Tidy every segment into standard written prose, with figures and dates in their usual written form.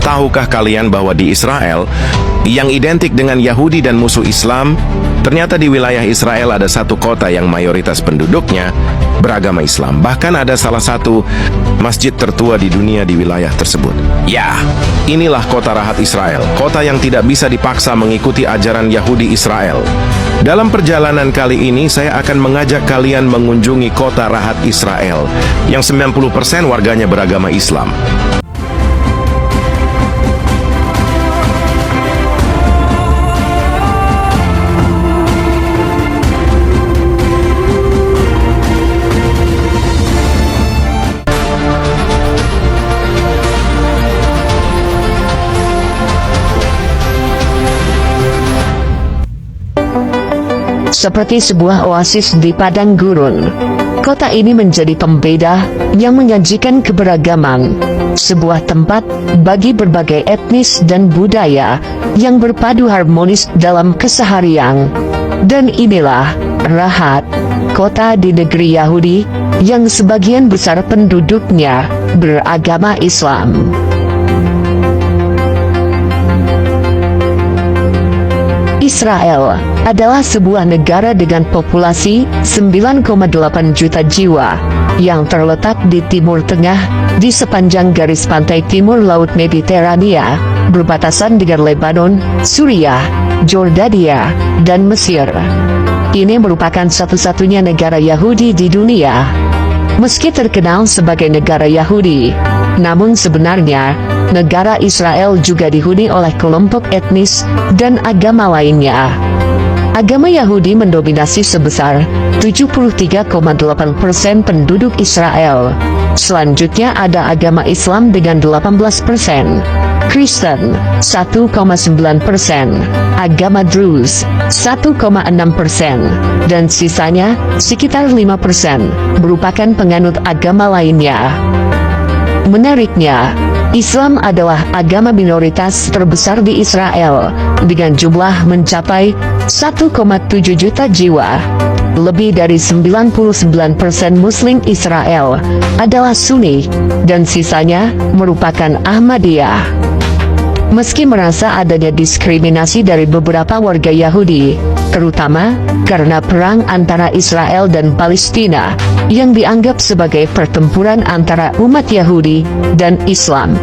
Tahukah kalian bahwa di Israel, yang identik dengan Yahudi dan musuh Islam, ternyata di wilayah Israel ada satu kota yang mayoritas penduduknya beragama Islam. Bahkan ada salah satu masjid tertua di dunia di wilayah tersebut. Ya, inilah kota Rahat Israel, kota yang tidak bisa dipaksa mengikuti ajaran Yahudi Israel. Dalam perjalanan kali ini, saya akan mengajak kalian mengunjungi kota Rahat Israel, yang 90% warganya beragama Islam. Seperti sebuah oasis di padang gurun, kota ini menjadi pembeda yang menyajikan keberagaman, sebuah tempat bagi berbagai etnis dan budaya yang berpadu harmonis dalam keseharian. Dan inilah Rahat, kota di negeri Yahudi yang sebagian besar penduduknya beragama Islam. Israel adalah sebuah negara dengan populasi 9,8 juta jiwa yang terletak di Timur Tengah di sepanjang garis pantai timur Laut Mediterania, berbatasan dengan Lebanon, Suriah, Jordania, dan Mesir. Ini merupakan satu-satunya negara Yahudi di dunia. Meski terkenal sebagai negara Yahudi, namun sebenarnya negara Israel juga dihuni oleh kelompok etnis dan agama lainnya. Agama Yahudi mendominasi sebesar 73,8% penduduk Israel. Selanjutnya ada agama Islam dengan 18%, Kristen 1,9%, agama Druze 1,6%, dan sisanya sekitar 5% merupakan penganut agama lainnya. Menariknya, Islam adalah agama minoritas terbesar di Israel, dengan jumlah mencapai 1,7 juta jiwa. Lebih dari 99% Muslim Israel adalah Sunni, dan sisanya merupakan Ahmadiyah. Meski merasa adanya diskriminasi dari beberapa warga Yahudi, terutama karena perang antara Israel dan Palestina, yang dianggap sebagai pertempuran antara umat Yahudi dan Islam.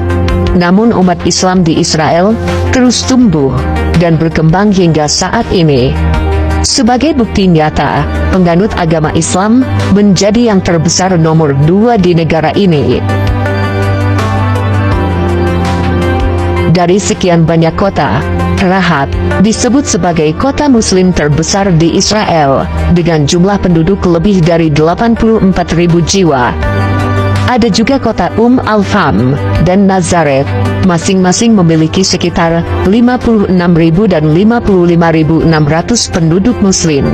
Namun umat Islam di Israel terus tumbuh dan berkembang hingga saat ini. Sebagai bukti nyata, penganut agama Islam menjadi yang terbesar nomor 2 di negara ini. Dari sekian banyak kota, Rahat disebut sebagai kota muslim terbesar di Israel, dengan jumlah penduduk lebih dari 84.000 jiwa. Ada juga kota Al-Fam dan Nazaret, masing-masing memiliki sekitar 56.000 dan 55.600 penduduk muslim.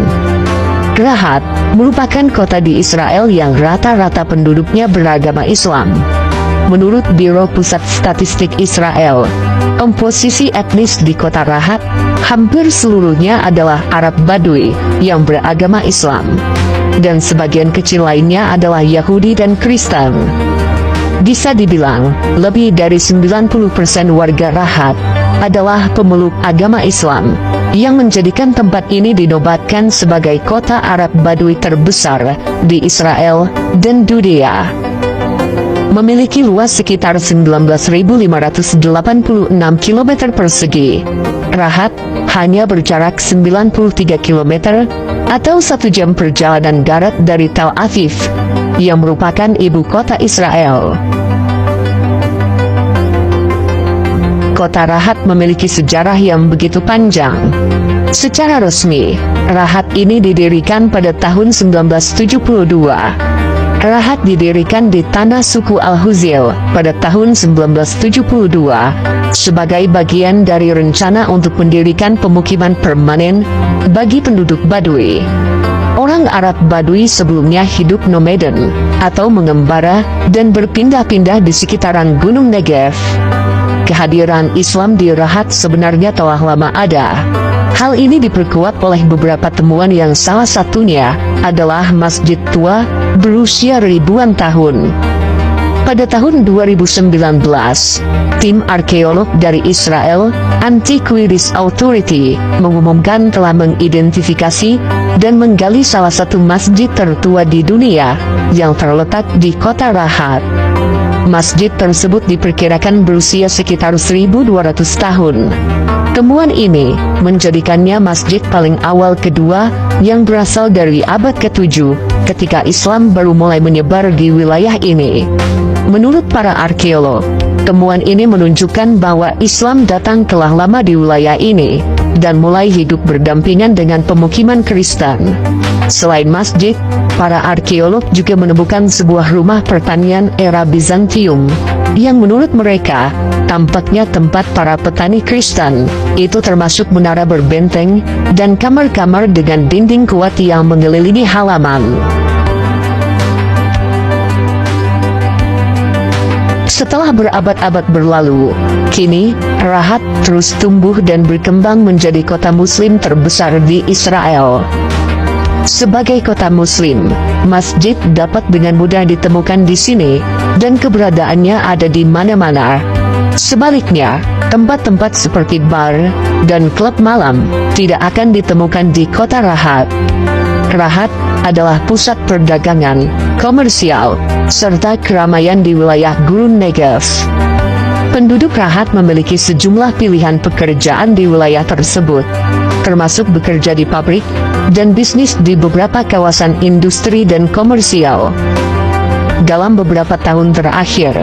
Rahat merupakan kota di Israel yang rata-rata penduduknya beragama Islam. Menurut Biro Pusat Statistik Israel, komposisi etnis di kota Rahat hampir seluruhnya adalah Arab Badui yang beragama Islam, dan sebagian kecil lainnya adalah Yahudi dan Kristen. Bisa dibilang, lebih dari 90% warga Rahat adalah pemeluk agama Islam, yang menjadikan tempat ini dinobatkan sebagai kota Arab Badui terbesar di Israel dan dunia. Memiliki luas sekitar 19.586 km persegi. Rahat hanya berjarak 93 km atau 1 jam perjalanan darat dari Tel Aviv, yang merupakan ibu kota Israel. Kota Rahat memiliki sejarah yang begitu panjang. Secara resmi, Rahat ini didirikan pada tahun 1972. Rahat didirikan di tanah suku Al-Huzil pada tahun 1972 sebagai bagian dari rencana untuk mendirikan pemukiman permanen bagi penduduk Badui. Orang Arab Badui sebelumnya hidup nomaden atau mengembara dan berpindah-pindah di sekitaran Gunung Negev. Kehadiran Islam di Rahat sebenarnya telah lama ada. Hal ini diperkuat oleh beberapa temuan yang salah satunya adalah masjid tua berusia ribuan tahun. Pada tahun 2019, tim arkeolog dari Israel, Antiquities Authority, mengumumkan telah mengidentifikasi dan menggali salah satu masjid tertua di dunia yang terletak di kota Rahat. Masjid tersebut diperkirakan berusia sekitar 1200 tahun. Temuan ini menjadikannya masjid paling awal kedua yang berasal dari abad ke-7 ketika Islam baru mulai menyebar di wilayah ini. Menurut para arkeolog, temuan ini menunjukkan bahwa Islam datang telah lama di wilayah ini dan mulai hidup berdampingan dengan pemukiman Kristen. Selain masjid, para arkeolog juga menemukan sebuah rumah pertanian era Bizantium yang menurut mereka tampaknya tempat para petani Kristen. Itu termasuk menara berbenteng dan kamar-kamar dengan dinding kuat yang mengelilingi halaman. Setelah berabad-abad berlalu, kini Rahat terus tumbuh dan berkembang menjadi kota muslim terbesar di Israel. Sebagai kota muslim, masjid dapat dengan mudah ditemukan di sini, dan keberadaannya ada di mana-mana. Sebaliknya, tempat-tempat seperti bar dan klub malam tidak akan ditemukan di kota Rahat. Rahat adalah pusat perdagangan, komersial, serta keramaian di wilayah Gurun Negev. Penduduk Rahat memiliki sejumlah pilihan pekerjaan di wilayah tersebut, termasuk bekerja di pabrik dan bisnis di beberapa kawasan industri dan komersial. Dalam beberapa tahun terakhir,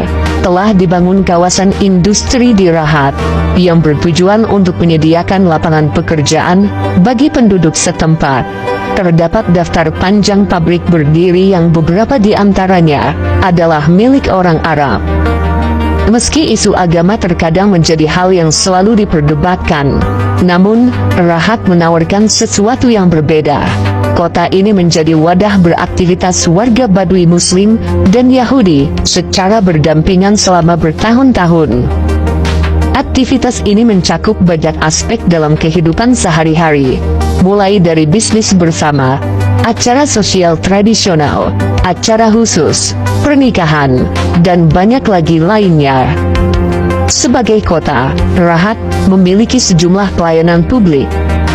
telah dibangun kawasan industri di Rahat yang bertujuan untuk menyediakan lapangan pekerjaan bagi penduduk setempat. Terdapat daftar panjang pabrik berdiri yang beberapa di antaranya adalah milik orang Arab. Meski isu agama terkadang menjadi hal yang selalu diperdebatkan, namun Rahat menawarkan sesuatu yang berbeda. Kota ini menjadi wadah beraktivitas warga Badui Muslim dan Yahudi secara berdampingan selama bertahun-tahun. Aktivitas ini mencakup banyak aspek dalam kehidupan sehari-hari, mulai dari bisnis bersama, acara sosial tradisional, acara khusus, pernikahan, dan banyak lagi lainnya. Sebagai kota, Rahat memiliki sejumlah pelayanan publik,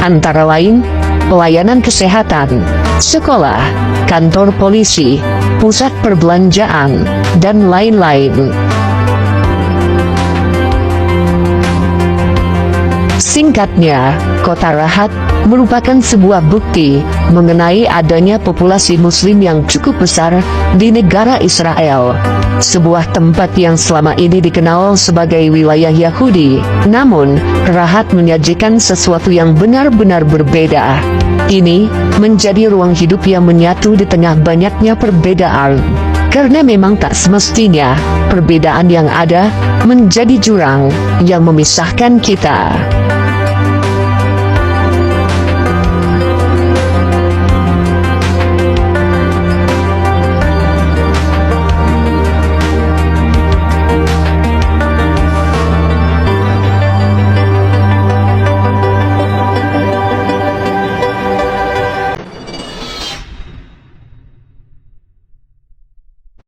antara lain pelayanan kesehatan, sekolah, kantor polisi, pusat perbelanjaan, dan lain-lain. Singkatnya, kota Rahat merupakan sebuah bukti mengenai adanya populasi muslim yang cukup besar di negara Israel. Sebuah tempat yang selama ini dikenal sebagai wilayah Yahudi, namun Rahat menyajikan sesuatu yang benar-benar berbeda. Ini menjadi ruang hidup yang menyatu di tengah banyaknya perbedaan. Karena memang tak semestinya perbedaan yang ada menjadi jurang yang memisahkan kita.